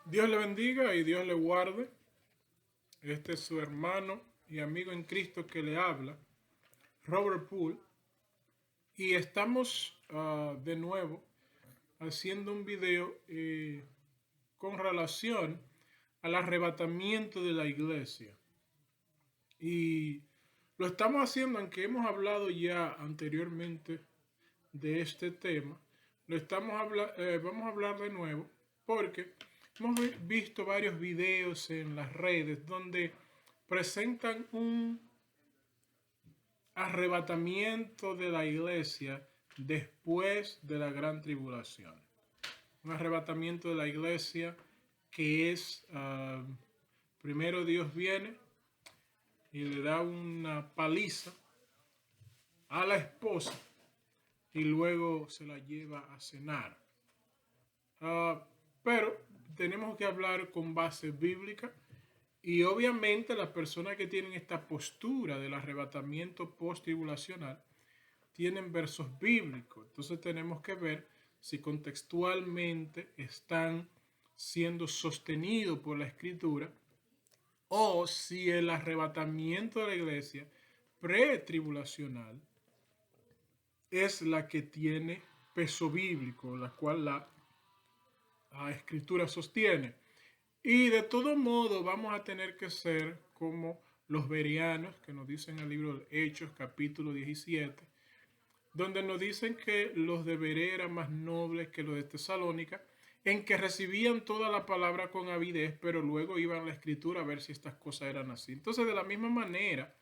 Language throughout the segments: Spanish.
Dios le bendiga y Dios le guarde. Este es su hermano y amigo en Cristo que le habla, Robert Poole. Y estamos de nuevo haciendo un video con relación al arrebatamiento de la iglesia. Y lo estamos haciendo, aunque hemos hablado ya anteriormente de este tema, vamos a hablar de nuevo porque hemos visto varios videos en las redes donde presentan un arrebatamiento de la iglesia después de la gran tribulación. Un arrebatamiento de la iglesia que es, primero Dios viene y le da una paliza a la esposa y luego se la lleva a cenar. Pero tenemos que hablar con base bíblica y obviamente las personas que tienen esta postura del arrebatamiento post-tribulacional tienen versos bíblicos. Entonces tenemos que ver si contextualmente están siendo sostenidos por la escritura o si el arrebatamiento de la iglesia pre-tribulacional es la que tiene peso bíblico, la cual la escritura sostiene. Y de todo modo vamos a tener que ser como los bereanos que nos dicen en el libro de Hechos capítulo 17, donde nos dicen que los de Berea eran más nobles que los de Tesalónica, en que recibían toda la palabra con avidez, pero luego iban a la escritura a ver si estas cosas eran así. Entonces, de la misma manera,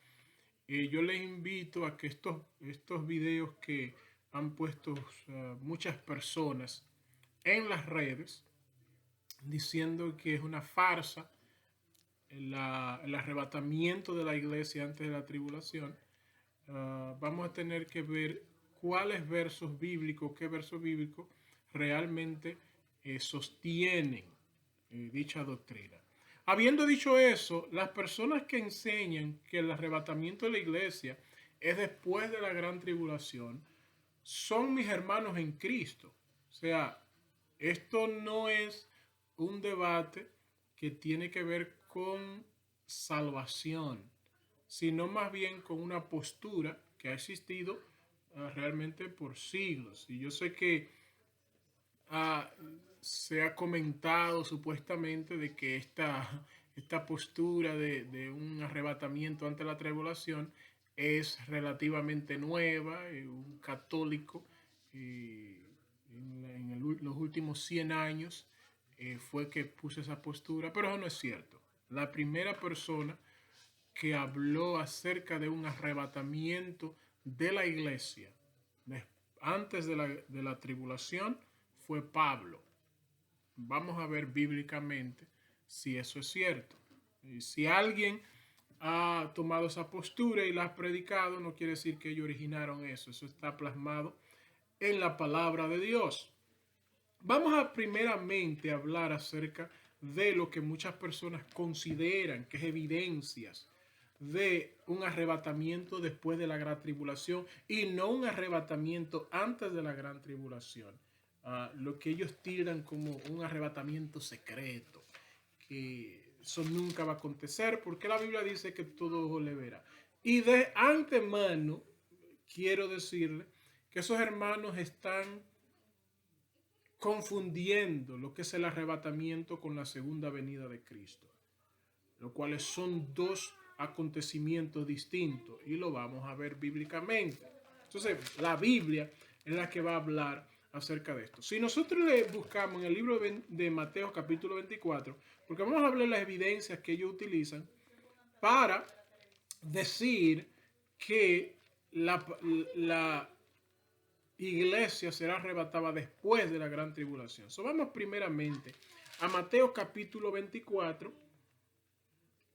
yo les invito a que estos videos que han puesto muchas personas en las redes, diciendo que es una farsa el arrebatamiento de la iglesia antes de la tribulación, vamos a tener que ver cuáles versos bíblicos, qué versos bíblicos realmente sostienen dicha doctrina. Habiendo dicho eso, las personas que enseñan que el arrebatamiento de la iglesia es después de la gran tribulación son mis hermanos en Cristo. O sea, esto no es un debate que tiene que ver con salvación, sino más bien con una postura que ha existido realmente por siglos. Y yo sé que ah, se ha comentado supuestamente de que esta postura de un arrebatamiento ante la tribulación es relativamente nueva. Un católico los últimos 100 años fue que puso esa postura, pero eso no es cierto. La primera persona que habló acerca de un arrebatamiento de la iglesia antes de la tribulación fue Pablo. Vamos a ver bíblicamente si eso es cierto. Y si alguien ha tomado esa postura y la ha predicado, no quiere decir que ellos originaron eso. Eso está plasmado en la palabra de Dios. Vamos a primeramente hablar acerca de lo que muchas personas consideran que es evidencias de un arrebatamiento después de la gran tribulación y no un arrebatamiento antes de la gran tribulación. Lo que ellos tiran como un arrebatamiento secreto, que eso nunca va a acontecer porque la Biblia dice que todo ojo le verá. Y de antemano quiero decirle que esos hermanos están confundiendo lo que es el arrebatamiento con la segunda venida de Cristo, lo cuales son dos acontecimientos distintos y lo vamos a ver bíblicamente. Entonces, la Biblia es la que va a hablar acerca de esto. Si nosotros le buscamos en el libro de Mateo capítulo 24, porque vamos a hablar de las evidencias que ellos utilizan para decir que la iglesia será arrebatada después de la gran tribulación. So, vamos primeramente a Mateo capítulo 24.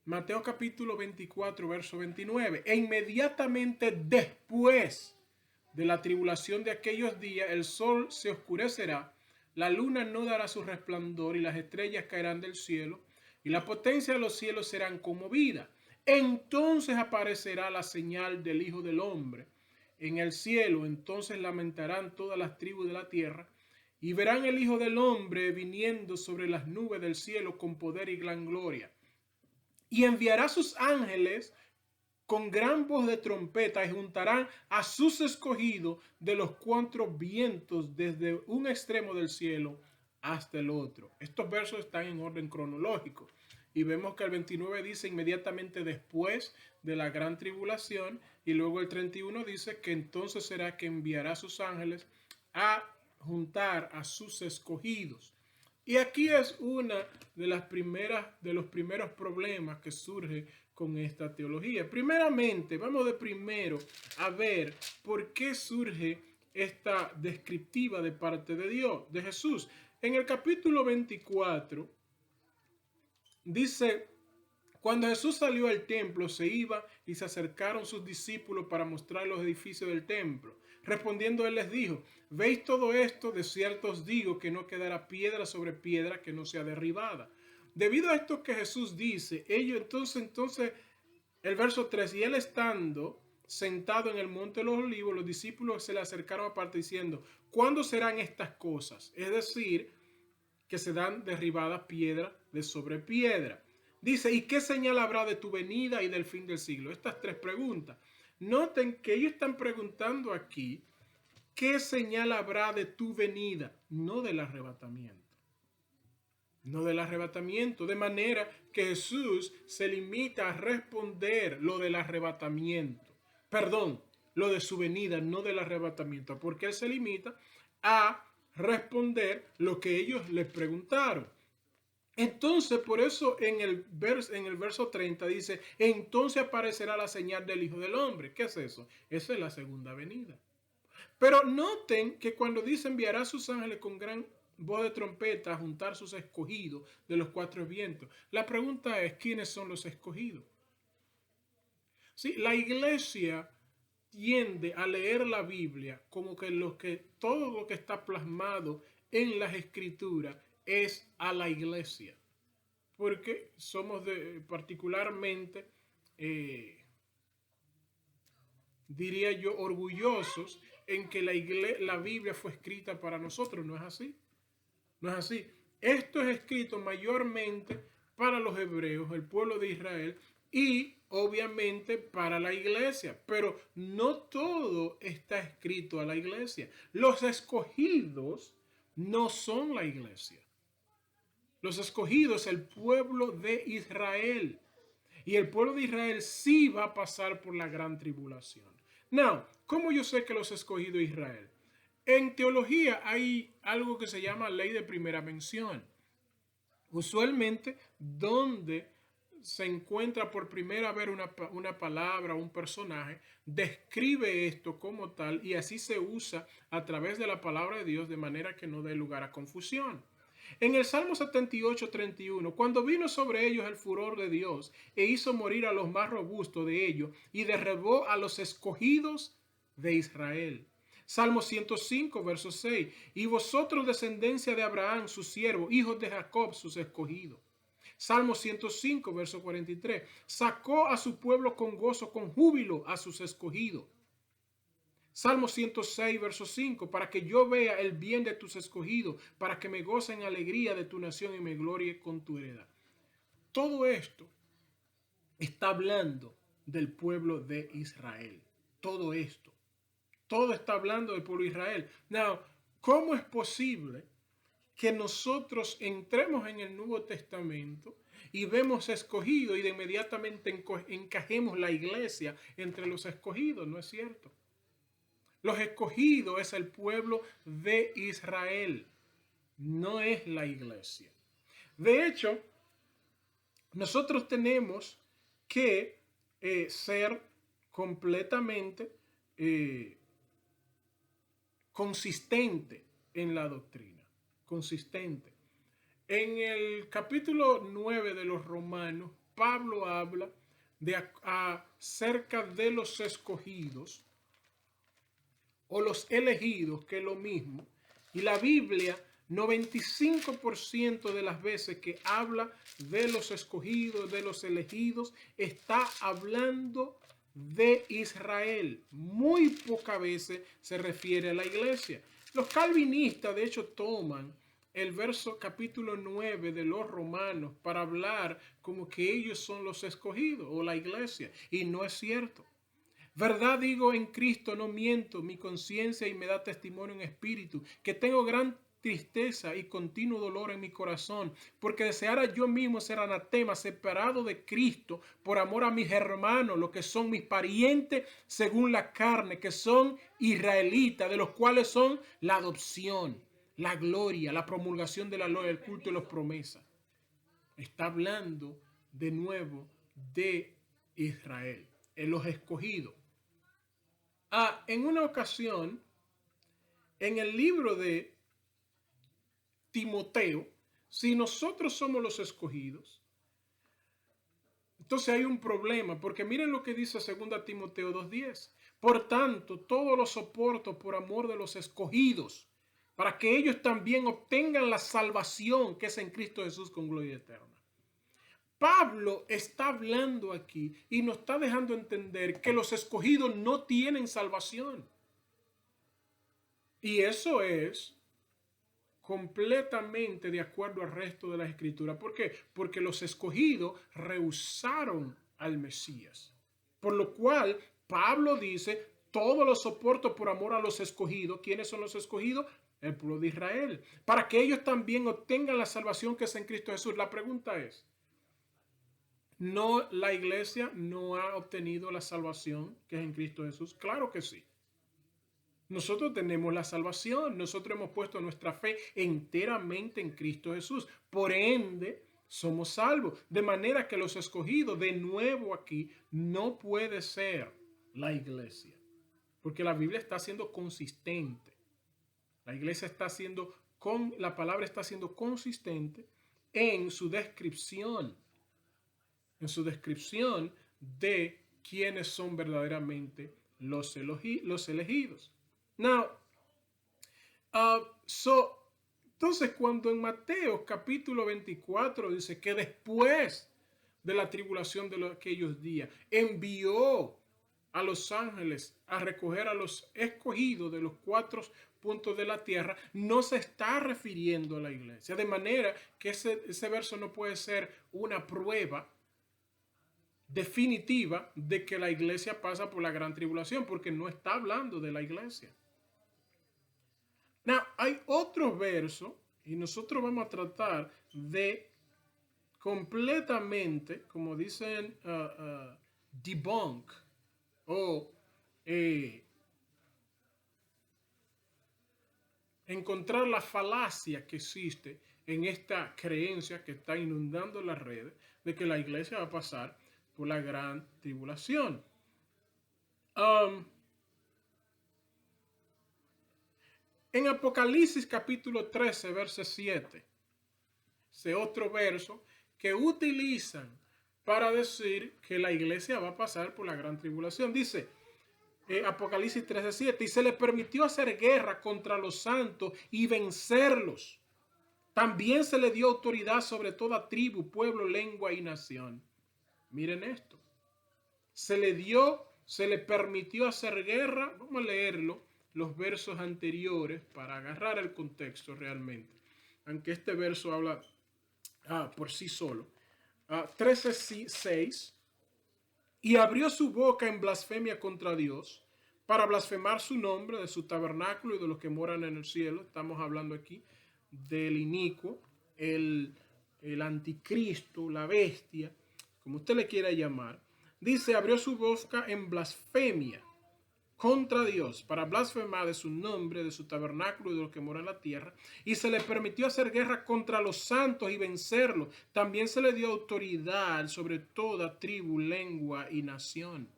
Mateo capítulo 24, verso 29. E inmediatamente después de la tribulación de aquellos días, el sol se oscurecerá, la luna no dará su resplandor y las estrellas caerán del cielo y la potencia de los cielos serán conmovidas. Entonces aparecerá la señal del Hijo del Hombre en el cielo. Entonces lamentarán todas las tribus de la tierra y verán el Hijo del Hombre viniendo sobre las nubes del cielo con poder y gran gloria. Y enviará sus ángeles con gran voz de trompeta y juntarán a sus escogidos de los cuatro vientos desde un extremo del cielo hasta el otro. Estos versos están en orden cronológico y vemos que el 29 dice inmediatamente después de la gran tribulación y luego el 31 dice que entonces será que enviará a sus ángeles a juntar a sus escogidos. Y aquí es una de los primeros problemas que surge con esta teología. Primeramente, vamos de primero a ver por qué surge esta descriptiva de parte de Dios, de Jesús. En el capítulo 24 dice: cuando Jesús salió al templo, se iba y se acercaron sus discípulos para mostrar los edificios del templo. Respondiendo él les dijo: ¿veis todo esto? De cierto os digo que no quedará piedra sobre piedra que no sea derribada. Debido a esto que Jesús dice, ellos entonces, el verso 3, y él estando sentado en el monte de los olivos, los discípulos se le acercaron aparte diciendo: ¿cuándo serán estas cosas? Es decir, que se dan derribadas piedra de sobre piedra. Dice: ¿y qué señal habrá de tu venida y del fin del siglo? Estas tres preguntas. Noten que ellos están preguntando aquí: ¿qué señal habrá de tu venida? No del arrebatamiento. No del arrebatamiento. De manera que Jesús se limita a responder lo del arrebatamiento. Perdón, lo de su venida, no del arrebatamiento. Porque él se limita a responder lo que ellos les preguntaron. Entonces, por eso en el verso 30 dice: entonces aparecerá la señal del Hijo del Hombre. ¿Qué es eso? Esa es la segunda venida. Pero noten que cuando dice enviará a sus ángeles con gran voz de trompeta a juntar sus escogidos de los cuatro vientos. La pregunta es: ¿quiénes son los escogidos? Sí, la iglesia tiende a leer la Biblia como que todo lo que está plasmado en las escrituras es a la iglesia, porque somos particularmente, diría yo, orgullosos en que la Biblia fue escrita para nosotros. No es así, no es así. Esto es escrito mayormente para los hebreos, el pueblo de Israel, y obviamente para la iglesia, pero no todo está escrito a la iglesia. Los escogidos no son la iglesia. Los escogidos, el pueblo de Israel. Y el pueblo de Israel sí va a pasar por la gran tribulación. Now, ¿cómo yo sé que los escogidos de Israel? En teología hay algo que se llama ley de primera mención. Usualmente, donde se encuentra por primera vez una palabra, un personaje, describe esto como tal y así se usa a través de la palabra de Dios de manera que no dé lugar a confusión. En el Salmo 78:31, cuando vino sobre ellos el furor de Dios e hizo morir a los más robustos de ellos y derribó a los escogidos de Israel. Salmo 105, verso 6, y vosotros descendencia de Abraham, su siervo, hijos de Jacob, sus escogidos. Salmo 105, verso 43, sacó a su pueblo con gozo, con júbilo a sus escogidos. Salmo 106, verso 5, para que yo vea el bien de tus escogidos, para que me goce en alegría de tu nación y me glorie con tu heredad. Todo esto está hablando del pueblo de Israel. Todo esto. Todo está hablando del pueblo de Israel. Now, ¿cómo es posible que nosotros entremos en el Nuevo Testamento y vemos escogidos y de inmediatamente encajemos la iglesia entre los escogidos? No es cierto. Los escogidos es el pueblo de Israel, no es la iglesia. De hecho, nosotros tenemos que ser completamente consistente en la doctrina, consistente. En el capítulo 9 de los Romanos, Pablo habla acerca de los escogidos o los elegidos, que es lo mismo, y la Biblia 95% de las veces que habla de los escogidos, de los elegidos, está hablando de Israel. Muy pocas veces se refiere a la iglesia. Los calvinistas, de hecho, toman el verso capítulo 9 de los Romanos para hablar como que ellos son los escogidos o la iglesia, y no es cierto. Verdad digo en Cristo, no miento, mi conciencia y me da testimonio en espíritu, que tengo gran tristeza y continuo dolor en mi corazón, porque deseara yo mismo ser anatema, separado de Cristo, por amor a mis hermanos, los que son mis parientes según la carne, que son israelitas, de los cuales son la adopción, la gloria, la promulgación de la ley, el culto y las promesas. Está hablando de nuevo de Israel, en los escogidos. En una ocasión, en el libro de Timoteo, si nosotros somos los escogidos, entonces hay un problema, porque miren lo que dice 2 Timoteo 2:10. Por tanto, todo lo soporto por amor de los escogidos, para que ellos también obtengan la salvación que es en Cristo Jesús con gloria eterna. Pablo está hablando aquí y nos está dejando entender que los escogidos no tienen salvación. Y eso es completamente de acuerdo al resto de la escritura. ¿Por qué? Porque los escogidos rehusaron al Mesías. Por lo cual Pablo dice, todo lo soporto por amor a los escogidos. ¿Quiénes son los escogidos? El pueblo de Israel. Para que ellos también obtengan la salvación que es en Cristo Jesús. La pregunta es, ¿no la iglesia no ha obtenido la salvación que es en Cristo Jesús? Claro que sí. Nosotros tenemos la salvación, nosotros hemos puesto nuestra fe enteramente en Cristo Jesús. Por ende, somos salvos. De manera que los escogidos, de nuevo aquí, no puede ser la iglesia. Porque la Biblia está siendo consistente. La iglesia está siendo, la palabra está siendo consistente en su descripción. En su descripción de quiénes son verdaderamente los elegidos. Now, entonces cuando en Mateo capítulo 24 dice que después de la tribulación de aquellos días envió a los ángeles a recoger a los escogidos de los 4 puntos de la tierra, no se está refiriendo a la iglesia. De manera que ese verso no puede ser una prueba definitiva de que la iglesia pasa por la gran tribulación, porque no está hablando de la iglesia. Now, hay otro verso y nosotros vamos a tratar de completamente, como dicen, debunk o encontrar la falacia que existe en esta creencia que está inundando las redes de que la iglesia va a pasar por la gran tribulación. En Apocalipsis capítulo 13, verso 7, ese otro verso que utilizan para decir que la iglesia va a pasar por la gran tribulación. Dice Apocalipsis 13:7, y se le permitió hacer guerra contra los santos y vencerlos. También se le dio autoridad sobre toda tribu, pueblo, lengua y nación. Miren esto. Se le permitió hacer guerra. Vamos a leerlo, los versos anteriores, para agarrar el contexto realmente. Aunque este verso habla por sí solo. 13:6. Y abrió su boca en blasfemia contra Dios, para blasfemar su nombre, de su tabernáculo y de los que moran en el cielo. Estamos hablando aquí del inicuo, el anticristo, la bestia, como usted le quiera llamar. Dice, abrió su boca en blasfemia contra Dios, para blasfemar de su nombre, de su tabernáculo y de los que moran en la tierra, y se le permitió hacer guerra contra los santos y vencerlos. También se le dio autoridad sobre toda tribu, lengua y nación.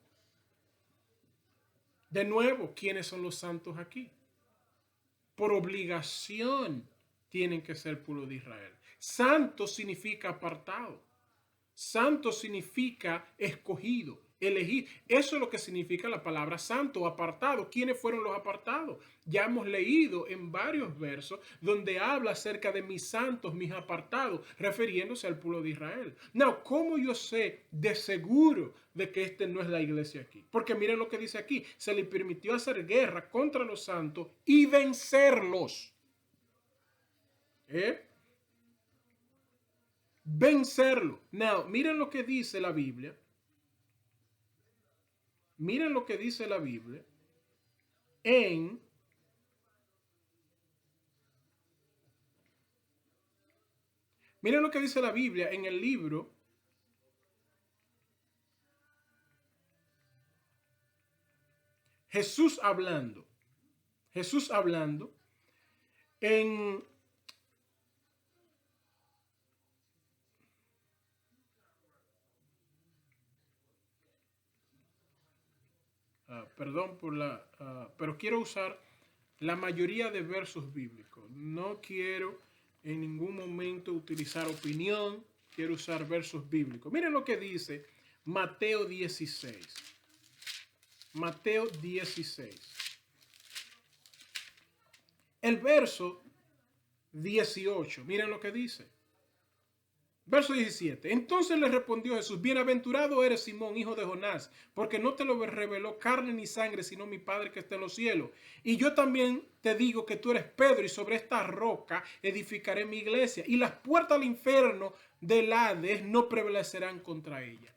De nuevo, ¿quiénes son los santos aquí? Por obligación tienen que ser pueblo de Israel. Santo significa apartado. Santo significa escogido. elegir. Eso es lo que significa la palabra santo, apartado. ¿Quiénes fueron los apartados? Ya hemos leído en varios versos donde habla acerca de mis santos, mis apartados, refiriéndose al pueblo de Israel. No, ¿cómo yo sé de seguro de que este no es la iglesia aquí? Porque miren lo que dice aquí, se le permitió hacer guerra contra los santos y vencerlos. Vencerlo. Now, miren lo que dice la Biblia. Miren lo que dice la Biblia en miren lo que dice la Biblia en el libro Jesús hablando. Jesús hablando en perdón por la pero quiero usar la mayoría de versos bíblicos. No quiero en ningún momento utilizar opinión, quiero usar versos bíblicos. Miren lo que dice Mateo 16. Mateo 16. El verso 18, miren lo que dice. Verso 17. Entonces le respondió Jesús: bienaventurado eres, Simón, hijo de Jonás, porque no te lo reveló carne ni sangre, sino mi Padre que está en los cielos. Y yo también te digo que tú eres Pedro, y sobre esta roca edificaré mi iglesia, y las puertas del infierno del Hades no prevalecerán contra ella.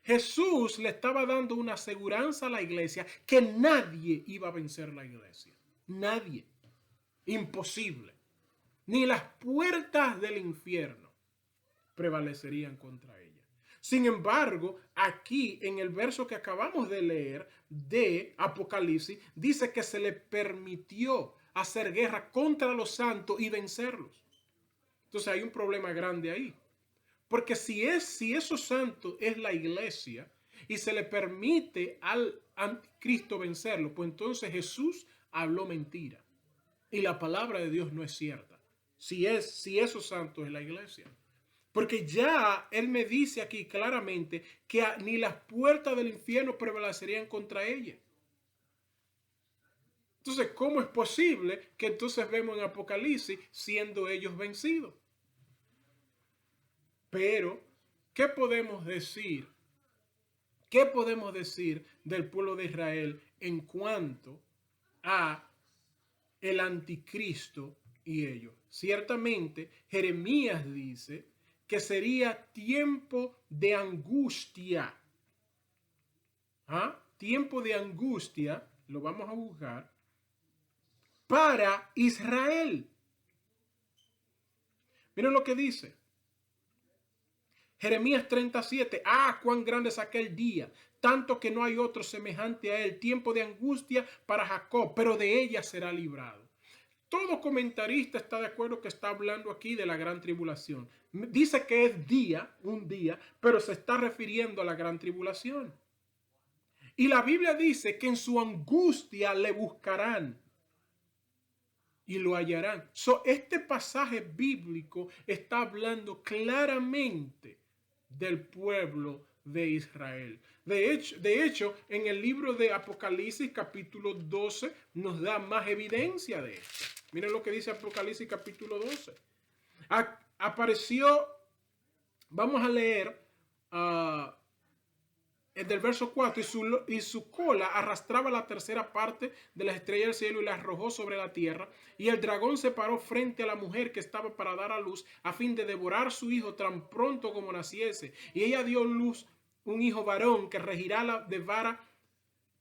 Jesús le estaba dando una aseguranza a la iglesia que nadie iba a vencer la iglesia. Nadie. Imposible. Ni las puertas del infierno prevalecerían contra ella. Sin embargo, aquí en el verso que acabamos de leer de Apocalipsis, dice que se le permitió hacer guerra contra los santos y vencerlos. Entonces hay un problema grande ahí. Porque si esos santos es la iglesia y se le permite al anticristo vencerlo, pues entonces Jesús habló mentira. Y la palabra de Dios no es cierta. Si esos santos es la iglesia. Porque ya él me dice aquí claramente que ni las puertas del infierno prevalecerían contra ella. Entonces, ¿cómo es posible que entonces vemos en Apocalipsis siendo ellos vencidos? Pero, ¿qué podemos decir? ¿Qué podemos decir del pueblo de Israel en cuanto a el anticristo y ellos? Ciertamente, Jeremías dice que sería tiempo de angustia. Tiempo de angustia, lo vamos a buscar, para Israel. Miren lo que dice. Jeremías 37, cuán grande es aquel día, tanto que no hay otro semejante a él, tiempo de angustia para Jacob, pero de ella será librado. Todo comentarista está de acuerdo que está hablando aquí de la gran tribulación. Dice que es un día, pero se está refiriendo a la gran tribulación. Y la Biblia dice que en su angustia le buscarán y lo hallarán. Este pasaje bíblico está hablando claramente del pueblo de Israel. De hecho, en el libro de Apocalipsis capítulo 12 nos da más evidencia de esto. Miren lo que dice Apocalipsis capítulo 12. Apareció, vamos a leer del verso 4, y su cola arrastraba la tercera parte de las estrellas del cielo y la arrojó sobre la tierra. Y el dragón se paró frente a la mujer que estaba para dar a luz, a fin de devorar su hijo tan pronto como naciese. Y ella dio luz un hijo varón que regirá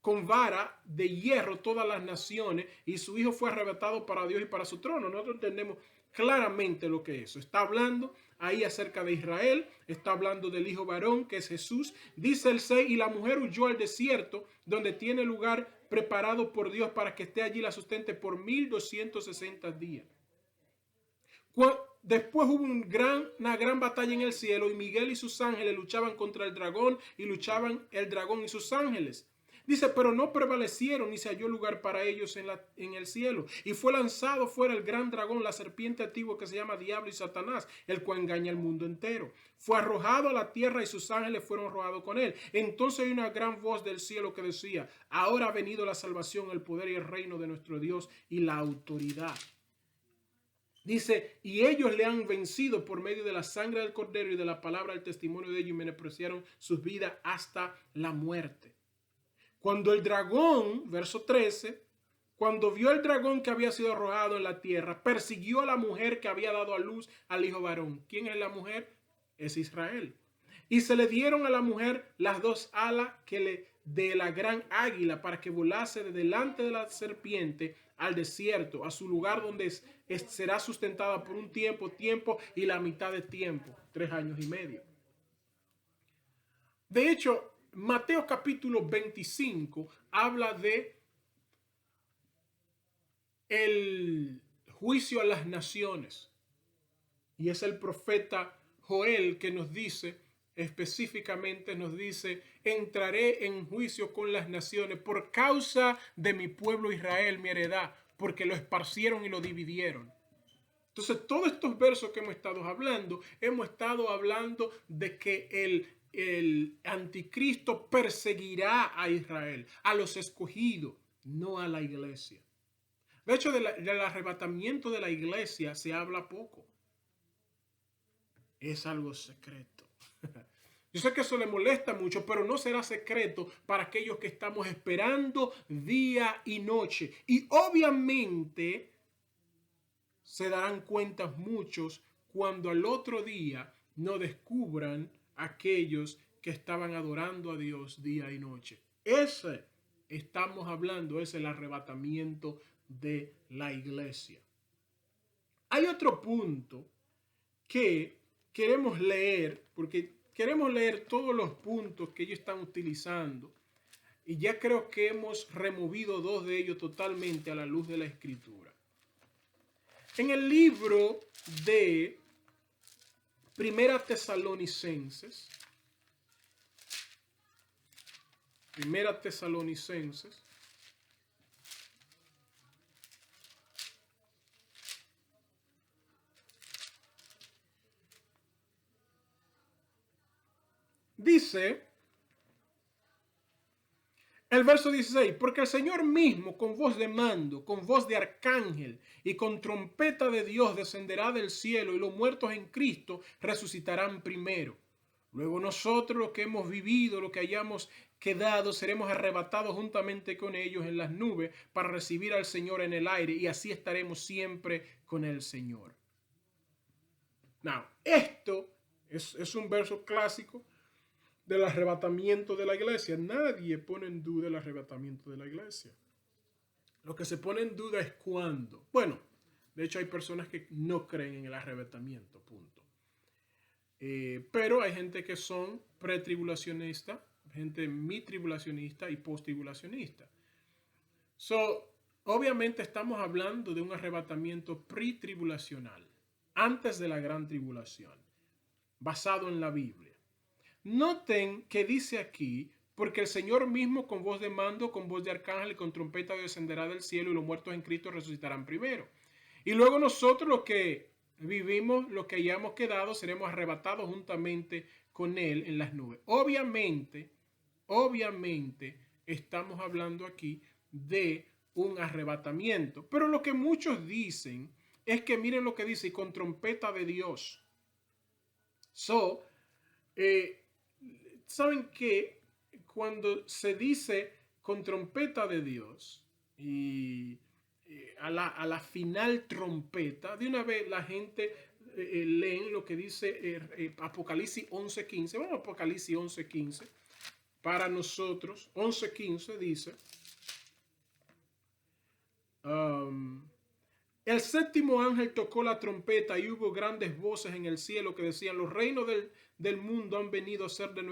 con vara de hierro todas las naciones, y su hijo fue arrebatado para Dios y para su trono. Nosotros entendemos claramente lo que es eso. Está hablando ahí acerca de Israel, está hablando del hijo varón que es Jesús. Dice el 6, y la mujer huyó al desierto, donde tiene lugar preparado por Dios para que esté allí la sustente por 1260 días. Después hubo una gran batalla en el cielo, y Miguel y sus ángeles luchaban contra el dragón, y luchaban el dragón y sus ángeles. Dice, pero no prevalecieron ni se halló lugar para ellos en el cielo. Y fue lanzado fuera el gran dragón, la serpiente antigua que se llama Diablo y Satanás, el cual engaña al mundo entero. Fue arrojado a la tierra y sus ángeles fueron arrojados con él. Entonces hay una gran voz del cielo que decía, ahora ha venido la salvación, el poder y el reino de nuestro Dios y la autoridad. Dice, y ellos le han vencido por medio de la sangre del cordero y de la palabra del testimonio de ellos y menospreciaron sus vidas hasta la muerte. Cuando el dragón, verso 13, cuando vio el dragón que había sido arrojado en la tierra, persiguió a la mujer que había dado a luz al hijo varón. ¿Quién es la mujer? Es Israel. Y se le dieron a la mujer las dos alas de la gran águila para que volase de delante de la serpiente al desierto, a su lugar donde será sustentada por un tiempo y la mitad de tiempo, 3 años y medio. De hecho, Mateo capítulo 25 habla de el juicio a las naciones. Y es el profeta Joel que nos dice, específicamente nos dice, entraré en juicio con las naciones por causa de mi pueblo Israel, mi heredad, porque lo esparcieron y lo dividieron. Entonces, todos estos versos que hemos estado hablando de que el anticristo perseguirá a Israel, a los escogidos, no a la iglesia. De hecho, del arrebatamiento de la iglesia se habla poco. Es algo secreto. Yo sé que eso le molesta mucho, pero no será secreto para aquellos que estamos esperando día y noche. Y obviamente se darán cuenta muchos cuando al otro día no descubran aquellos que estaban adorando a Dios día y noche. Estamos hablando, es el arrebatamiento de la iglesia. Hay otro punto que queremos leer, porque queremos leer todos los puntos que ellos están utilizando, y ya creo que hemos removido 2 de ellos totalmente a la luz de la Escritura. En el libro de Primera Tesalonicenses, dice el verso 16, porque el Señor mismo con voz de mando, con voz de arcángel y con trompeta de Dios descenderá del cielo y los muertos en Cristo resucitarán primero. Luego nosotros, los que hemos vivido, los que hayamos quedado, seremos arrebatados juntamente con ellos en las nubes para recibir al Señor en el aire y así estaremos siempre con el Señor. Now, esto es un verso clásico del arrebatamiento de la iglesia. Nadie pone en duda el arrebatamiento de la iglesia. Lo que se pone en duda es cuándo. Bueno, de hecho hay personas que no creen en el arrebatamiento, punto. Pero hay gente que son pretribulacionistas, gente mitribulacionista y posttribulacionista. Obviamente estamos hablando de un arrebatamiento pretribulacional, antes de la gran tribulación, basado en la Biblia. Noten que dice aquí, porque el Señor mismo con voz de mando, con voz de arcángel y con trompeta descenderá del cielo y los muertos en Cristo resucitarán primero. Y luego nosotros los que vivimos, los que hayamos quedado, seremos arrebatados juntamente con Él en las nubes. Obviamente, estamos hablando aquí de un arrebatamiento. Pero lo que muchos dicen es que miren lo que dice, y con trompeta de Dios. ¿Saben qué? Cuando se dice con trompeta de Dios y a la final trompeta, de una vez la gente leen lo que dice Apocalipsis 11:15. Bueno, Apocalipsis 11:15 para nosotros. 11:15 dice: el séptimo ángel tocó la trompeta y hubo grandes voces en el cielo que decían: los reinos del mundo han venido a ser de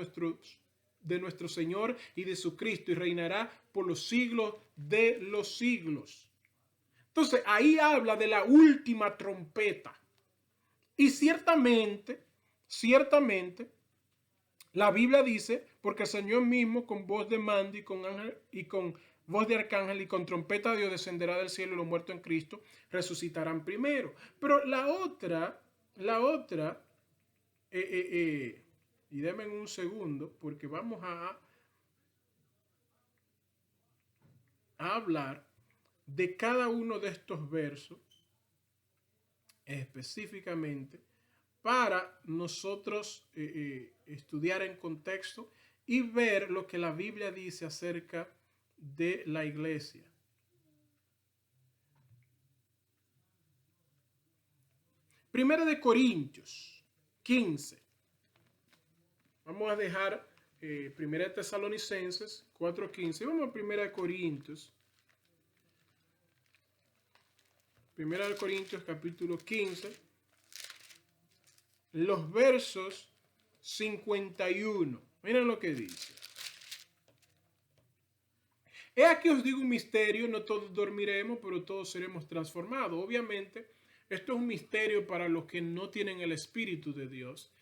nuestro Señor y de su Cristo, y reinará por los siglos de los siglos. Entonces ahí habla de la última trompeta. Y ciertamente, La Biblia dice, porque el Señor mismo con voz de mando y con voz de arcángel y con trompeta de Dios descenderá del cielo y los muertos en Cristo resucitarán primero. Pero la otra, y denme un segundo porque vamos a hablar de cada uno de estos versos específicamente para nosotros estudiar en contexto y ver lo que la Biblia dice acerca de la iglesia. Primera de Corintios 15. Vamos a dejar Primera de Tesalonicenses 4:15. Vamos a Primera de Corintios. Primera de Corintios capítulo 15. Los versos 51. Miren lo que dice. He aquí os digo un misterio, no todos dormiremos, pero todos seremos transformados. Obviamente, esto es un misterio para los que no tienen el Espíritu de Dios,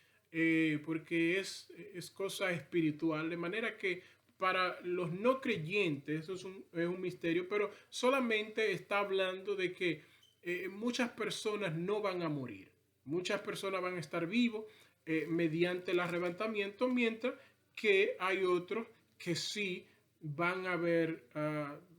porque es cosa espiritual, de manera que para los no creyentes eso es un misterio, pero solamente está hablando de que muchas personas no van a morir. Muchas personas van a estar vivos mediante el arrebatamiento, mientras que hay otros que sí van a ver,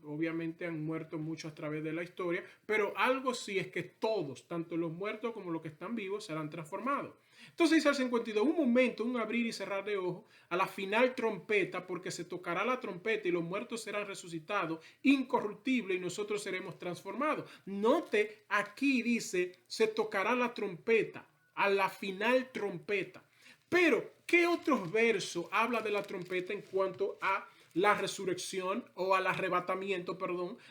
obviamente han muerto muchos a través de la historia, pero algo sí es que todos, tanto los muertos como los que están vivos, serán transformados. Entonces dice el 52, un momento, un abrir y cerrar de ojos, a la final trompeta, porque se tocará la trompeta y los muertos serán resucitados, incorruptibles, y nosotros seremos transformados. Note, aquí dice, se tocará la trompeta, a la final trompeta. Pero, ¿qué otros versos habla de la trompeta en cuanto a la resurrección o al arrebatamiento,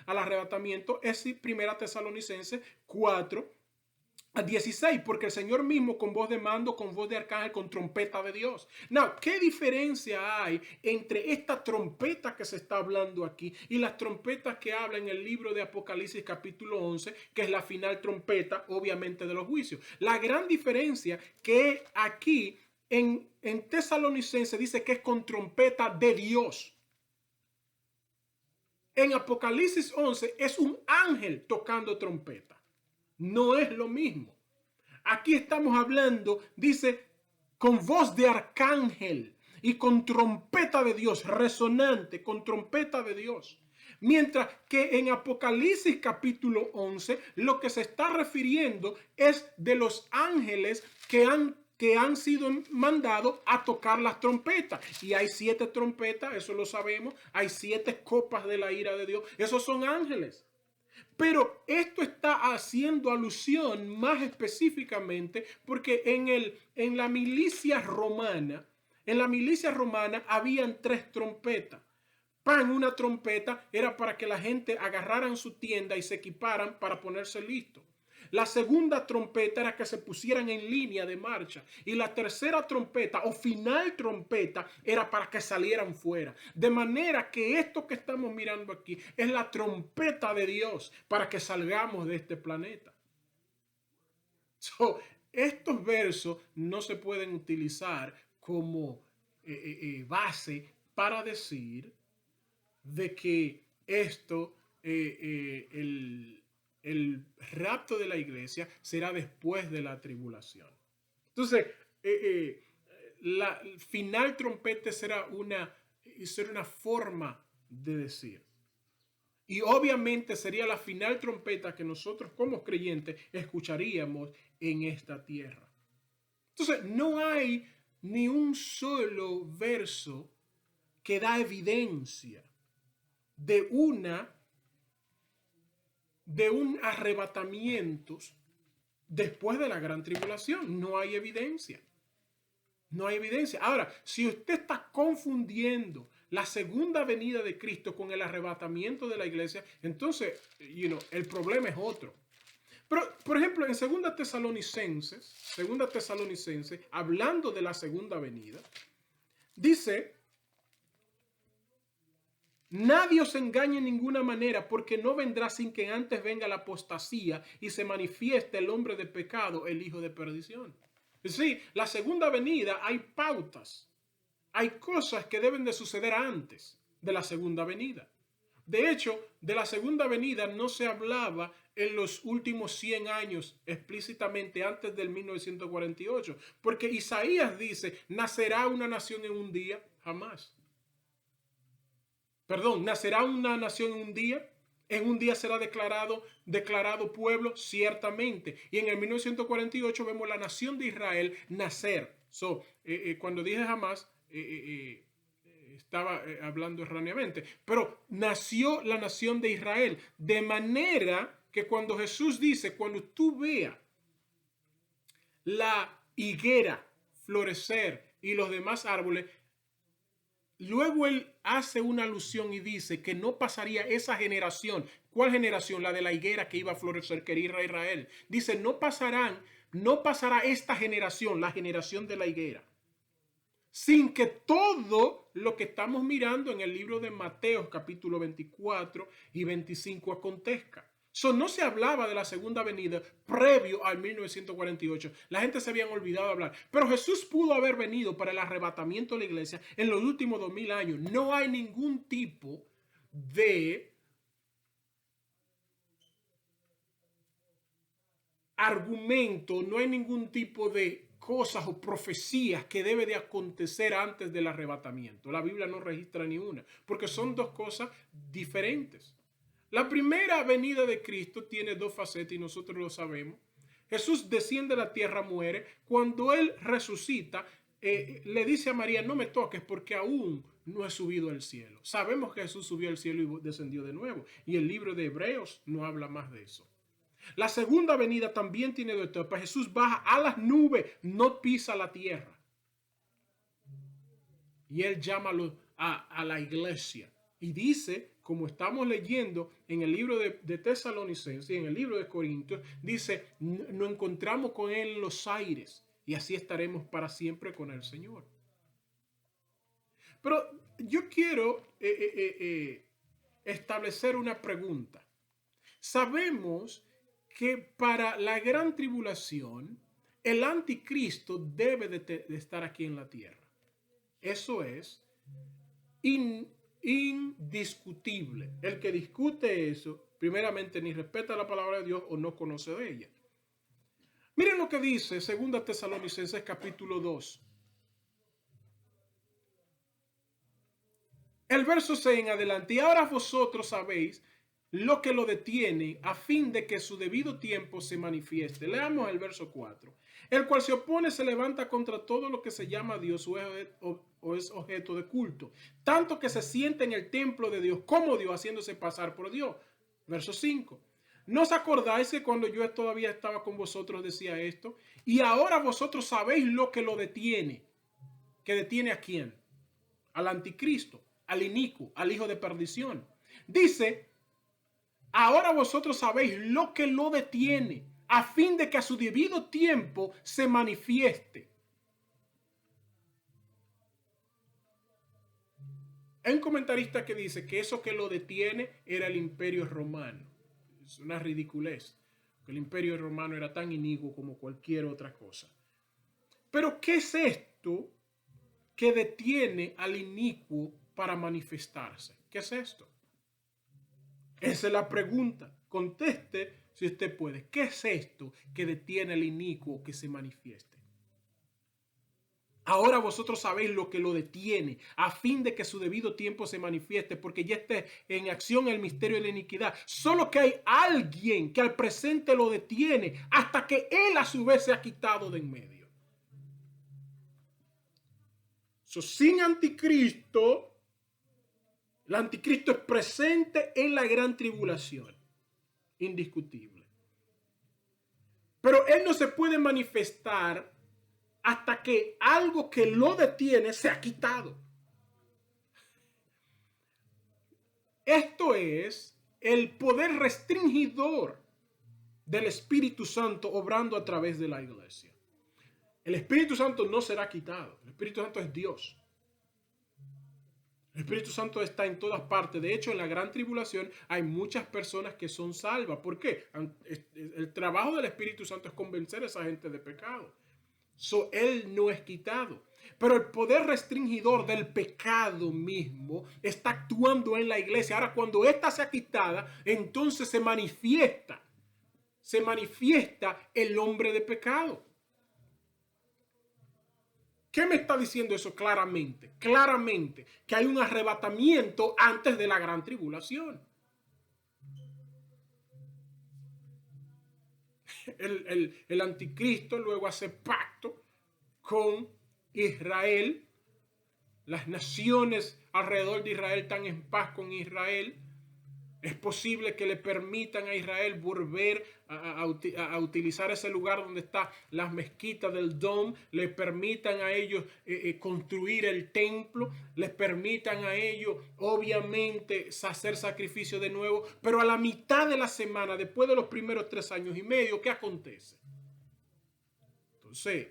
al arrebatamiento? Es Primera Tesalonicenses 4:16, porque el Señor mismo con voz de mando, con voz de arcángel, con trompeta de Dios. Now, ¿qué diferencia hay entre esta trompeta que se está hablando aquí y las trompetas que habla en el libro de Apocalipsis capítulo 11, que es la final trompeta, obviamente, de los juicios? La gran diferencia que aquí en Tesalonicenses dice que es con trompeta de Dios. En Apocalipsis 11 es un ángel tocando trompeta. No es lo mismo. Aquí estamos hablando, dice, con voz de arcángel y con trompeta de Dios, resonante, con trompeta de Dios. Mientras que en Apocalipsis capítulo 11 lo que se está refiriendo es de los ángeles que han sido mandados a tocar las trompetas. Y hay 7 trompetas, eso lo sabemos. Hay 7 copas de la ira de Dios. Esos son ángeles. Pero esto está haciendo alusión más específicamente porque en la milicia romana habían 3 trompetas. Una trompeta era para que la gente agarraran su tienda y se equiparan para ponerse listo. La segunda trompeta era que se pusieran en línea de marcha. Y la tercera trompeta o final trompeta era para que salieran fuera. De manera que esto que estamos mirando aquí es la trompeta de Dios para que salgamos de este planeta. Estos versos no se pueden utilizar como base para decir de que esto, el rapto de la iglesia será después de la tribulación. Entonces, la final trompeta será una forma de decir. Y obviamente sería la final trompeta que nosotros como creyentes escucharíamos en esta tierra. Entonces, no hay ni un solo verso que da evidencia de un arrebatamiento después de la gran tribulación. No hay evidencia. No hay evidencia. Ahora, si usted está confundiendo la segunda venida de Cristo con el arrebatamiento de la iglesia, entonces, el problema es otro. Pero, por ejemplo, en 2 Tesalonicenses, hablando de la segunda venida, dice: nadie os engañe en ninguna manera, porque no vendrá sin que antes venga la apostasía y se manifieste el hombre de pecado, el hijo de perdición. Sí, la segunda venida hay pautas. hay cosas que deben de suceder antes de la segunda venida. De hecho, de la segunda venida no se hablaba en los últimos 100 años explícitamente antes del 1948, porque Isaías dice, nacerá una nación en un día, jamás. Perdón, nacerá una nación en un día será declarado pueblo, ciertamente. Y en el 1948 vemos la nación de Israel nacer. Cuando dije jamás, estaba hablando erróneamente, pero nació la nación de Israel, de manera que cuando Jesús dice, cuando tú veas la higuera florecer y los demás árboles, luego él hace una alusión y dice que no pasaría esa generación. ¿Cuál generación? La de la higuera que iba a florecer, que era Israel. Dice, no pasará esta generación, la generación de la higuera, sin que todo lo que estamos mirando en el libro de Mateo capítulo 24 y 25 acontezca. No se hablaba de la segunda venida previo al 1948. La gente se habían olvidado de hablar. Pero Jesús pudo haber venido para el arrebatamiento de la iglesia en los últimos 2000 años. No hay ningún tipo de argumento, no hay ningún tipo de cosas o profecías que debe de acontecer antes del arrebatamiento. La Biblia no registra ni una, porque son dos cosas diferentes. La primera venida de Cristo tiene dos facetas y nosotros lo sabemos. Jesús desciende a la tierra, muere. Cuando Él resucita, le dice a María, no me toques porque aún no he subido al cielo. Sabemos que Jesús subió al cielo y descendió de nuevo. Y el libro de Hebreos no habla más de eso. La segunda venida también tiene dos etapas. Jesús baja a las nubes, no pisa la tierra. Y Él llama a la iglesia. Y dice, como estamos leyendo en el libro de Tesalonicenses y en el libro de Corintios, dice, nos encontramos con Él en los aires y así estaremos para siempre con el Señor. Pero yo quiero establecer una pregunta. Sabemos que para la gran tribulación, el anticristo debe de estar aquí en la tierra. Eso es indiscutible. El que discute eso, primeramente ni respeta la palabra de Dios o no conoce de ella. Miren lo que dice 2 Tesalonicenses capítulo 2. El verso 6 en adelante. Y ahora vosotros sabéis lo que lo detiene a fin de que su debido tiempo se manifieste. Leamos el verso 4. El cual se opone, se levanta contra todo lo que se llama Dios o es objeto de culto, tanto que se siente en el templo de Dios como Dios, haciéndose pasar por Dios. Verso 5. ¿No os acordáis que cuando yo todavía estaba con vosotros decía esto? Y ahora vosotros sabéis lo que lo detiene. ¿Que detiene a quién? Al anticristo, al inicuo, al hijo de perdición. Dice, ahora vosotros sabéis lo que lo detiene, a fin de que a su debido tiempo se manifieste. Hay un comentarista que dice que eso que lo detiene era el imperio romano. Es una ridiculez, que el imperio romano era tan inicuo como cualquier otra cosa. Pero ¿qué es esto que detiene al inicuo para manifestarse? ¿Qué es esto? Esa es la pregunta. Conteste si usted puede. ¿Qué es esto que detiene al inicuo que se manifieste? Ahora vosotros sabéis lo que lo detiene, a fin de que su debido tiempo se manifieste, porque ya está en acción el misterio de la iniquidad. Solo que hay alguien que al presente lo detiene hasta que él a su vez se ha quitado de en medio. Sin anticristo, el anticristo es presente en la gran tribulación, indiscutible. Pero él no se puede manifestar hasta que algo que lo detiene se ha quitado. Esto es el poder restringidor del Espíritu Santo obrando a través de la iglesia. El Espíritu Santo no será quitado. El Espíritu Santo es Dios. El Espíritu Santo está en todas partes. De hecho, en la gran tribulación hay muchas personas que son salvas. ¿Por qué? El trabajo del Espíritu Santo es convencer a esa gente de pecado. Él no es quitado. Pero el poder restringidor del pecado mismo está actuando en la iglesia. Ahora, cuando ésta sea quitada, entonces se manifiesta el hombre de pecado. ¿Qué me está diciendo eso claramente? Claramente que hay un arrebatamiento antes de la gran tribulación. El anticristo luego hace pacto con Israel. Las naciones alrededor de Israel están en paz con Israel. Es posible que le permitan a Israel volver a utilizar ese lugar donde están las mezquitas del Dom, le permitan a ellos construir el templo, les permitan a ellos obviamente hacer sacrificio de nuevo, pero a la mitad de la semana, después de los primeros 3 años y medio, ¿qué acontece? Entonces,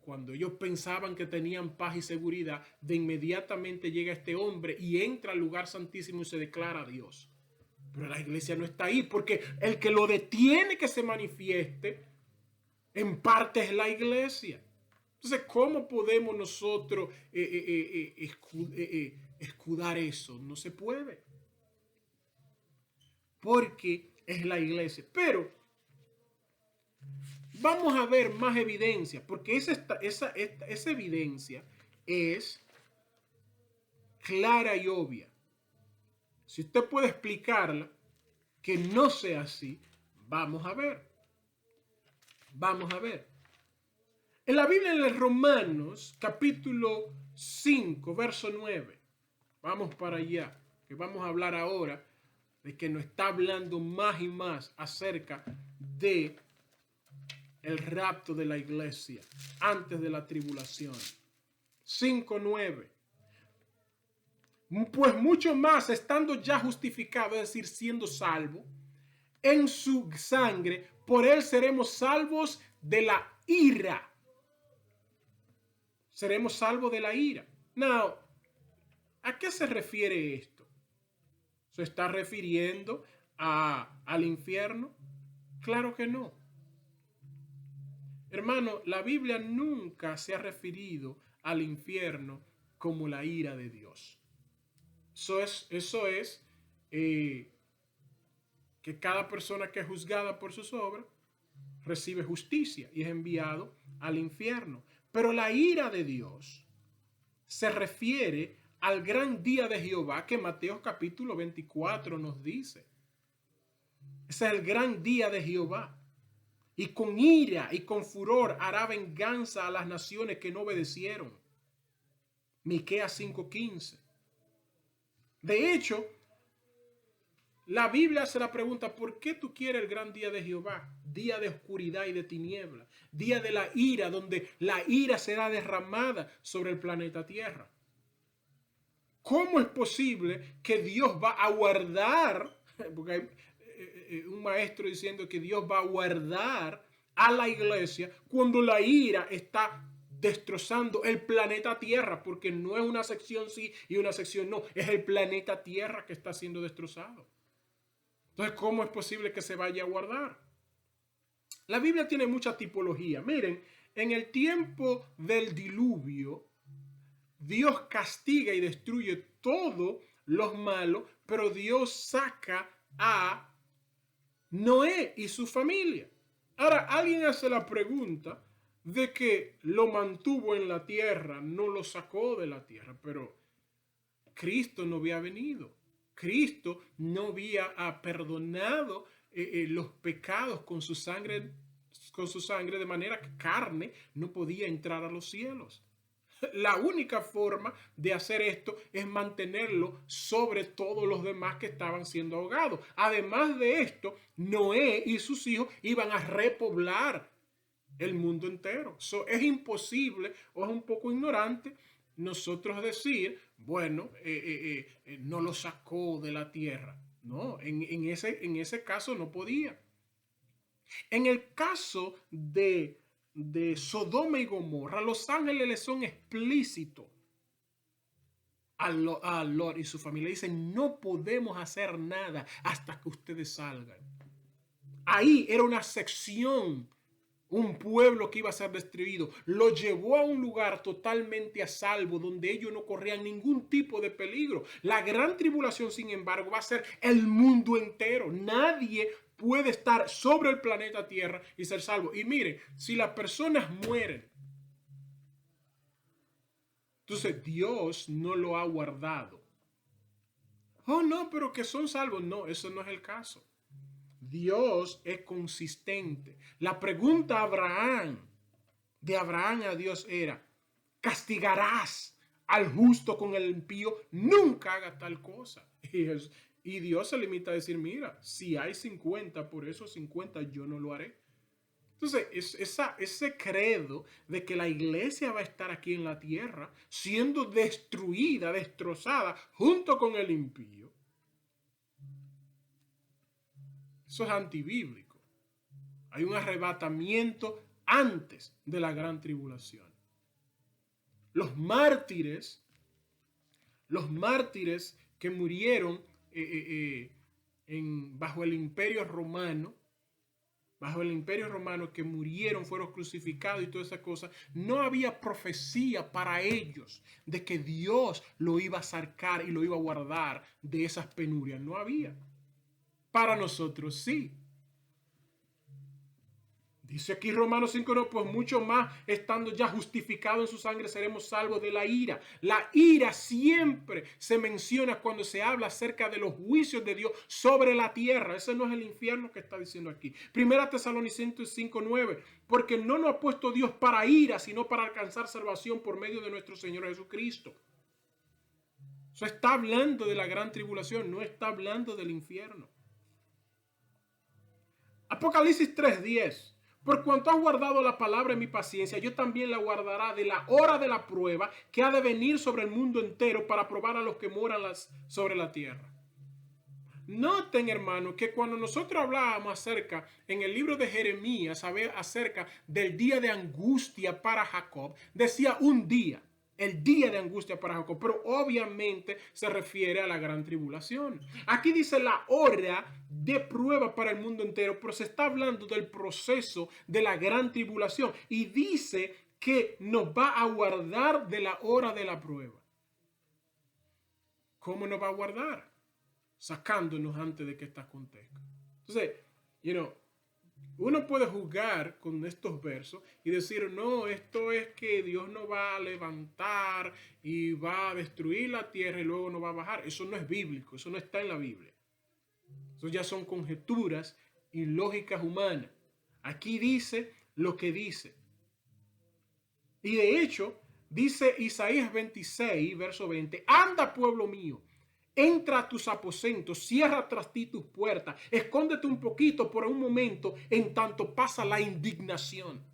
cuando ellos pensaban que tenían paz y seguridad, de inmediatamente llega este hombre y entra al lugar santísimo y se declara Dios. Pero la iglesia no está ahí porque el que lo detiene que se manifieste en parte es la iglesia. Entonces, ¿cómo podemos nosotros escudar eso? No se puede. Porque es la iglesia. Pero vamos a ver más evidencia, porque esa evidencia es clara y obvia. Si usted puede explicarla, que no sea así, vamos a ver. Vamos a ver. En la Biblia, en Romanos, capítulo 5, verso 9. Vamos para allá, que vamos a hablar ahora de que nos está hablando más y más acerca de el rapto de la iglesia antes de la tribulación. 5:9. Pues mucho más, estando ya justificado, es decir, siendo salvo, en su sangre, por él seremos salvos de la ira. Seremos salvos de la ira. Now, ¿a qué se refiere esto? ¿Se está refiriendo al infierno? Claro que no. Hermano, la Biblia nunca se ha referido al infierno como la ira de Dios. Eso es que cada persona que es juzgada por sus obras recibe justicia y es enviado al infierno. Pero la ira de Dios se refiere al gran día de Jehová que Mateo capítulo 24 nos dice. Ese es el gran día de Jehová. Y con ira y con furor hará venganza a las naciones que no obedecieron. Miqueas 5:15. De hecho, la Biblia hace la pregunta: ¿por qué tú quieres el gran día de Jehová? Día de oscuridad y de tiniebla. Día de la ira, donde la ira será derramada sobre el planeta Tierra. ¿Cómo es posible que Dios va a guardar? Porque hay un maestro diciendo que Dios va a guardar a la iglesia cuando la ira está destrozando el planeta Tierra, porque no es una sección sí y una sección no, es el planeta Tierra que está siendo destrozado. Entonces, ¿cómo es posible que se vaya a guardar? La Biblia tiene mucha tipología. Miren, en el tiempo del diluvio, Dios castiga y destruye todo lo malo, pero Dios saca a Noé y su familia. Ahora, alguien hace la pregunta de que lo mantuvo en la tierra, no lo sacó de la tierra, pero Cristo no había venido. Cristo no había perdonado los pecados con su sangre, de manera que carne no podía entrar a los cielos. La única forma de hacer esto es mantenerlo sobre todos los demás que estaban siendo ahogados. Además de esto, Noé y sus hijos iban a repoblar el mundo entero. Es imposible, o es un poco ignorante nosotros decir, bueno, no lo sacó de la tierra. No, en ese caso no podía. En el caso de Sodoma y Gomorra, los ángeles le son explícitos a Lot y su familia. Dicen: no podemos hacer nada hasta que ustedes salgan. Ahí era una sección un pueblo que iba a ser destruido, lo llevó a un lugar totalmente a salvo, donde ellos no corrían ningún tipo de peligro. La gran tribulación, sin embargo, va a ser el mundo entero. Nadie puede estar sobre el planeta Tierra y ser salvo. Y miren, si las personas mueren, entonces Dios no lo ha guardado. Oh, no, pero que son salvos. No, eso no es el caso. Dios es consistente. La pregunta de Abraham a Dios era: ¿castigarás al justo con el impío? Nunca haga tal cosa. Y Dios se limita a decir: mira, si hay 50, por esos 50 yo no lo haré. Entonces, ese credo de que la iglesia va a estar aquí en la tierra siendo destruida, destrozada, junto con el impío, eso es antibíblico. Hay un arrebatamiento antes de la gran tribulación. Los mártires que murieron bajo el imperio romano, que murieron, fueron crucificados y todas esas cosas, no había profecía para ellos de que Dios lo iba a sacar y lo iba a guardar de esas penurias. No había. Para nosotros sí. Dice aquí Romanos 5, no, pues mucho más, estando ya justificados en su sangre, seremos salvos de la ira. La ira siempre se menciona cuando se habla acerca de los juicios de Dios sobre la tierra. Ese no es el infierno que está diciendo aquí. Primera Tesalonicenses 5, 9, porque no nos ha puesto Dios para ira, sino para alcanzar salvación por medio de nuestro Señor Jesucristo. Eso está hablando de la gran tribulación, no está hablando del infierno. Apocalipsis 3:10. Por cuanto has guardado la palabra en mi paciencia, yo también la guardará de la hora de la prueba que ha de venir sobre el mundo entero para probar a los que moran sobre la tierra. Noten, hermano, que cuando nosotros hablábamos acerca, en el libro de Jeremías, acerca del día de angustia para Jacob, decía un día. El día de angustia para Jacob, pero obviamente se refiere a la gran tribulación. Aquí dice la hora de prueba para el mundo entero, pero se está hablando del proceso de la gran tribulación y dice que nos va a guardar de la hora de la prueba. ¿Cómo nos va a guardar? Sacándonos antes de que esta acontezca. Entonces, uno puede jugar con estos versos y decir, no, esto es que Dios no va a levantar y va a destruir la tierra y luego no va a bajar. Eso no es bíblico, eso no está en la Biblia. Eso ya son conjeturas y lógicas humanas. Aquí dice lo que dice. Y de hecho, dice Isaías 26, verso 20, anda pueblo mío, entra a tus aposentos, cierra tras ti tus puertas, escóndete un poquito por un momento en tanto pasa la indignación.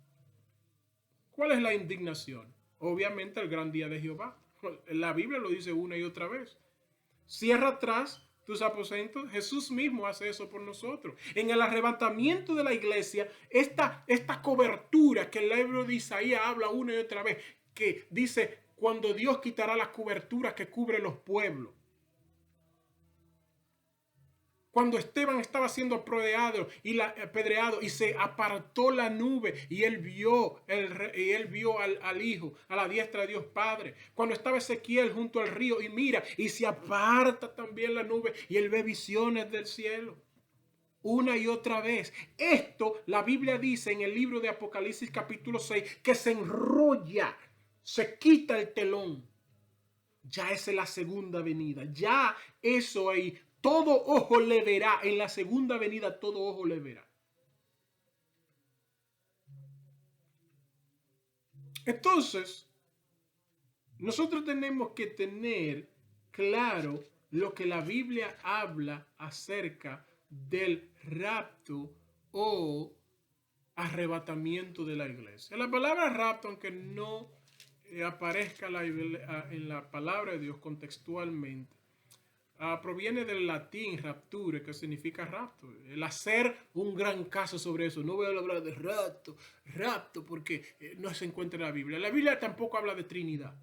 ¿Cuál es la indignación? Obviamente el gran día de Jehová. La Biblia lo dice una y otra vez. Cierra atrás tus aposentos. Jesús mismo hace eso por nosotros. En el arrebatamiento de la iglesia, esta cobertura que el libro de Isaías habla una y otra vez, que dice, cuando Dios quitará las coberturas que cubren los pueblos. Cuando Esteban estaba siendo apedreado y se apartó la nube y él vio al Hijo a la diestra de Dios Padre. Cuando estaba Ezequiel junto al río y mira y se aparta también la nube y él ve visiones del cielo. Una y otra vez. Esto la Biblia dice en el libro de Apocalipsis capítulo 6 que se enrolla, se quita el telón. Ya esa es la segunda venida. Ya eso ahí. Todo ojo le verá. En la segunda venida todo ojo le verá. Entonces, nosotros tenemos que tener claro lo que la Biblia habla acerca del rapto o arrebatamiento de la iglesia. La palabra rapto, aunque no aparezca en la palabra de Dios contextualmente, proviene del latín rapture, que significa rapto. El hacer un gran caso sobre eso. No voy a hablar de rapto, porque no se encuentra en la Biblia. La Biblia tampoco habla de Trinidad.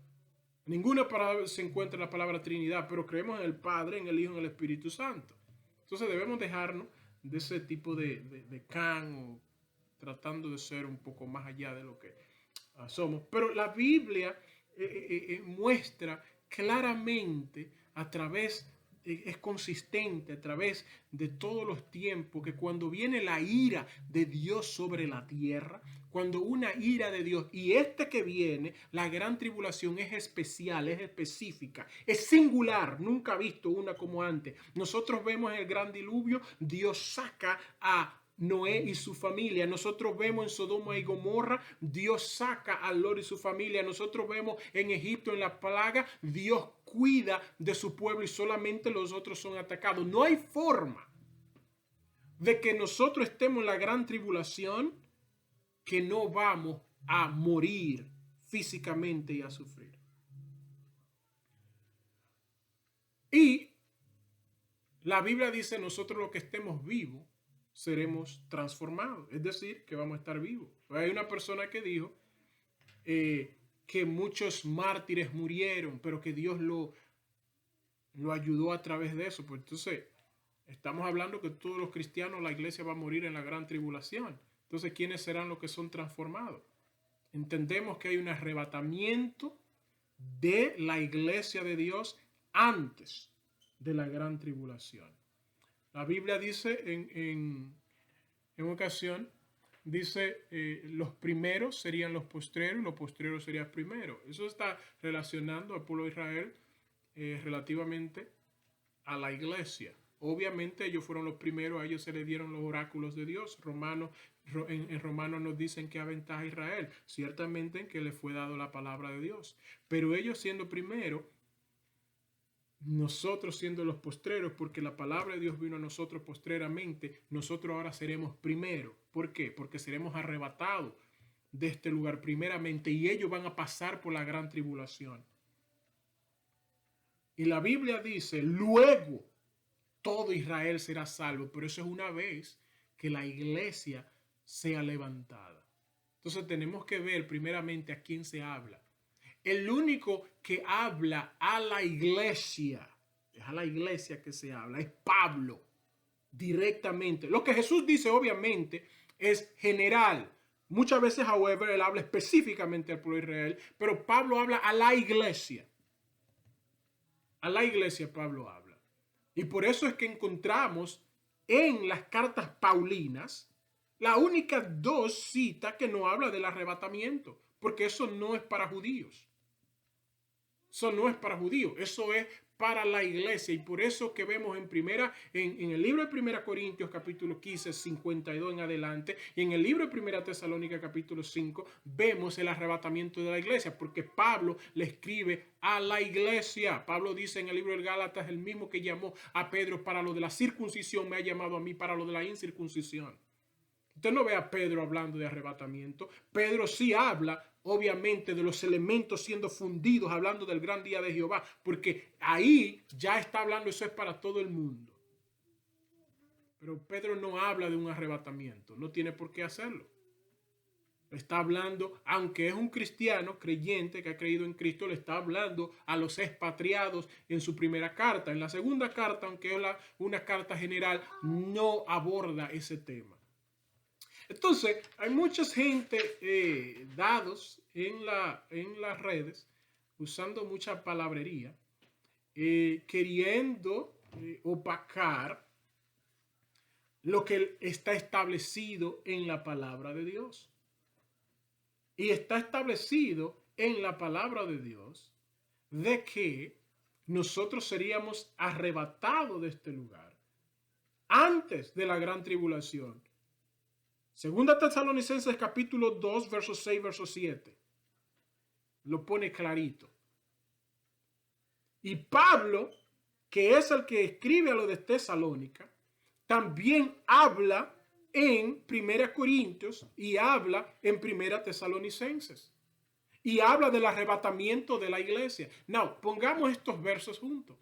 En ninguna palabra se encuentra la palabra Trinidad, pero creemos en el Padre, en el Hijo, en el Espíritu Santo. Entonces debemos dejarnos de ese tipo de can o tratando de ser un poco más allá de lo que somos. Pero la Biblia muestra claramente a través, es consistente a través de todos los tiempos, que cuando viene la ira de Dios sobre la tierra, cuando una ira de Dios, y que viene, la gran tribulación, es especial, es específica, es singular, nunca visto una como antes. Nosotros vemos en el gran diluvio, Dios saca a Noé y su familia. Nosotros vemos en Sodoma y Gomorra, Dios saca a Lot y su familia. Nosotros vemos en Egipto, en la plaga, Dios cuida de su pueblo y solamente los otros son atacados. No hay forma de que nosotros estemos en la gran tribulación que no vamos a morir físicamente y a sufrir. Y la Biblia dice, nosotros los que estemos vivos seremos transformados, es decir, que vamos a estar vivos. Hay una persona que dijo que muchos mártires murieron, pero que Dios lo ayudó a través de eso. Pues entonces, estamos hablando que todos los cristianos, la iglesia va a morir en la gran tribulación. Entonces, ¿quiénes serán los que son transformados? Entendemos que hay un arrebatamiento de la iglesia de Dios antes de la gran tribulación. La Biblia dice en ocasión, dice los primeros serían los postreros serían primeros. Eso está relacionando al pueblo de Israel relativamente a la iglesia. Obviamente ellos fueron los primeros, a ellos se les dieron los oráculos de Dios. En Romanos nos dicen que aventaja a Israel, ciertamente en que le fue dado la palabra de Dios. Pero ellos siendo primero, nosotros siendo los postreros, porque la palabra de Dios vino a nosotros postreramente, nosotros ahora seremos primero. ¿Por qué? Porque seremos arrebatados de este lugar primeramente y ellos van a pasar por la gran tribulación. Y la Biblia dice, luego todo Israel será salvo, pero eso es una vez que la iglesia sea levantada. Entonces tenemos que ver primeramente a quién se habla. El único que habla a la iglesia, es a la iglesia que se habla, es Pablo, directamente. Lo que Jesús dice obviamente es general. Muchas veces, however, él habla específicamente al pueblo de Israel, pero Pablo habla a la iglesia. A la iglesia Pablo habla. Y por eso es que encontramos en las cartas paulinas la única dos citas que no habla del arrebatamiento, porque eso no es para judíos. Eso no es para judíos, eso es para la iglesia. Y por eso que vemos en el libro de 1 Corintios capítulo 15, 52 en adelante, y en el libro de 1 Tesalónica capítulo 5, vemos el arrebatamiento de la iglesia, porque Pablo le escribe a la iglesia. Pablo dice en el libro del Gálatas, el mismo que llamó a Pedro para lo de la circuncisión, me ha llamado a mí para lo de la incircuncisión. Usted no ve a Pedro hablando de arrebatamiento. Pedro sí habla, obviamente, de los elementos siendo fundidos, hablando del gran día de Jehová, porque ahí ya está hablando, eso es para todo el mundo. Pero Pedro no habla de un arrebatamiento, no tiene por qué hacerlo. Está hablando, aunque es un cristiano creyente que ha creído en Cristo, le está hablando a los expatriados en su primera carta. En la segunda carta, aunque es una carta general, no aborda ese tema. Entonces, hay mucha gente dados en las redes, usando mucha palabrería, queriendo opacar lo que está establecido en la palabra de Dios. Y está establecido en la palabra de Dios de que nosotros seríamos arrebatados de este lugar antes de la gran tribulación. Segunda Tesalonicenses capítulo 2, versos 6, versos 7. Lo pone clarito. Y Pablo, que es el que escribe a lo de Tesalónica, también habla en 1 Corintios y habla en 1 Tesalonicenses. Y habla del arrebatamiento de la iglesia. Now, pongamos estos versos juntos.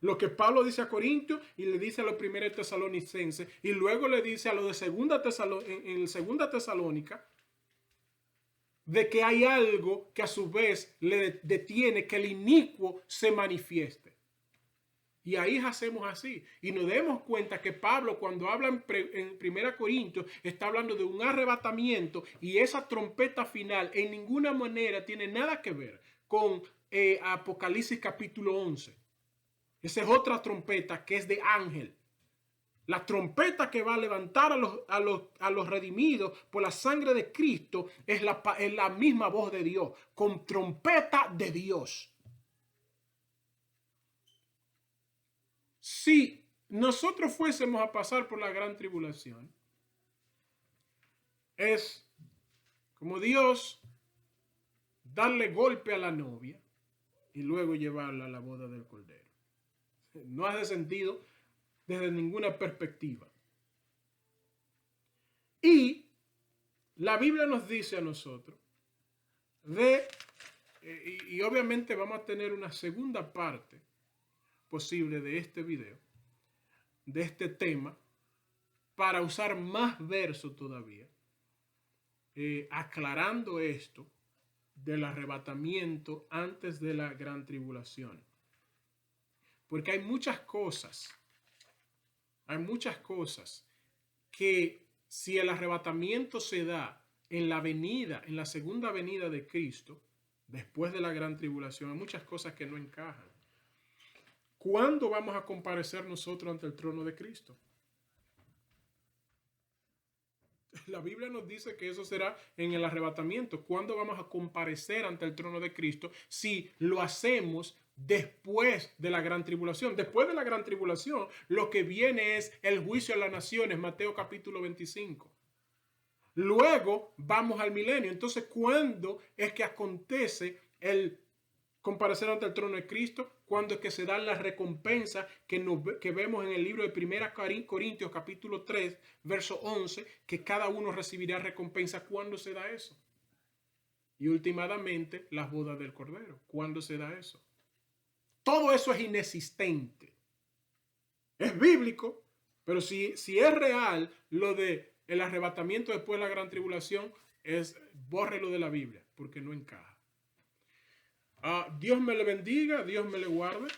Lo que Pablo dice a Corintios y le dice a los 1 Tesalonicenses y luego le dice a los de en segunda Tesalónica de que hay algo que a su vez le detiene que el inicuo se manifieste. Y ahí hacemos así. Y nos demos cuenta que Pablo, cuando habla en 1 Corintios, está hablando de un arrebatamiento, y esa trompeta final en ninguna manera tiene nada que ver con Apocalipsis capítulo 11. Esa es otra trompeta que es de ángel. La trompeta que va a levantar a los redimidos por la sangre de Cristo es la misma voz de Dios, con trompeta de Dios. Si nosotros fuésemos a pasar por la gran tribulación, es como Dios darle golpe a la novia y luego llevarla a la boda del Cordero. No hace sentido desde ninguna perspectiva. Y la Biblia nos dice a nosotros y obviamente vamos a tener una segunda parte posible de este video, de este tema, para usar más versos todavía, aclarando esto del arrebatamiento antes de la gran tribulación. Porque hay muchas cosas que si el arrebatamiento se da en la segunda venida de Cristo, después de la gran tribulación, hay muchas cosas que no encajan. ¿Cuándo vamos a comparecer nosotros ante el trono de Cristo? La Biblia nos dice que eso será en el arrebatamiento. ¿Cuándo vamos a comparecer ante el trono de Cristo si lo hacemos después de la gran tribulación? Después de la gran tribulación, lo que viene es el juicio a las naciones, Mateo capítulo 25. Luego vamos al milenio. Entonces, ¿cuándo es que acontece el comparecer ante el trono de Cristo? Cuando es que se dan las recompensas que vemos en el libro de 1 Corintios capítulo 3, verso 11, que cada uno recibirá recompensa. ¿Cuándo se da eso? Y últimamente las bodas del Cordero. ¿Cuándo se da eso? Todo eso es inexistente. Es bíblico, pero si es real lo de el arrebatamiento después de la gran tribulación, bórrelo de la Biblia, porque no encaja. Dios me le bendiga, Dios me le guarde.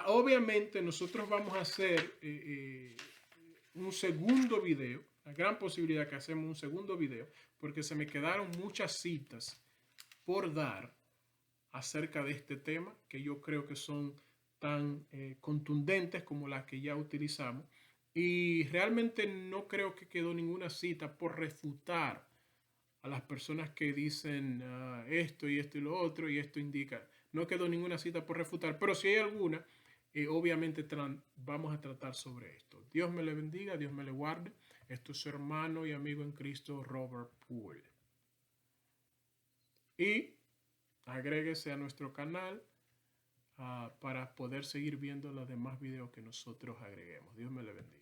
Obviamente nosotros vamos a hacer un segundo video, la gran posibilidad que hacemos un segundo video, porque se me quedaron muchas citas por dar acerca de este tema, que yo creo que son tan contundentes como las que ya utilizamos, y realmente no creo que quedó ninguna cita por refutar a las personas que dicen esto y lo otro, y esto indica. No quedó ninguna cita por refutar, pero si hay alguna, obviamente vamos a tratar sobre esto. Dios me le bendiga, Dios me le guarde. Esto es su hermano y amigo en Cristo, Robert Poole. Y agréguese a nuestro canal para poder seguir viendo los demás videos que nosotros agreguemos. Dios me le bendiga.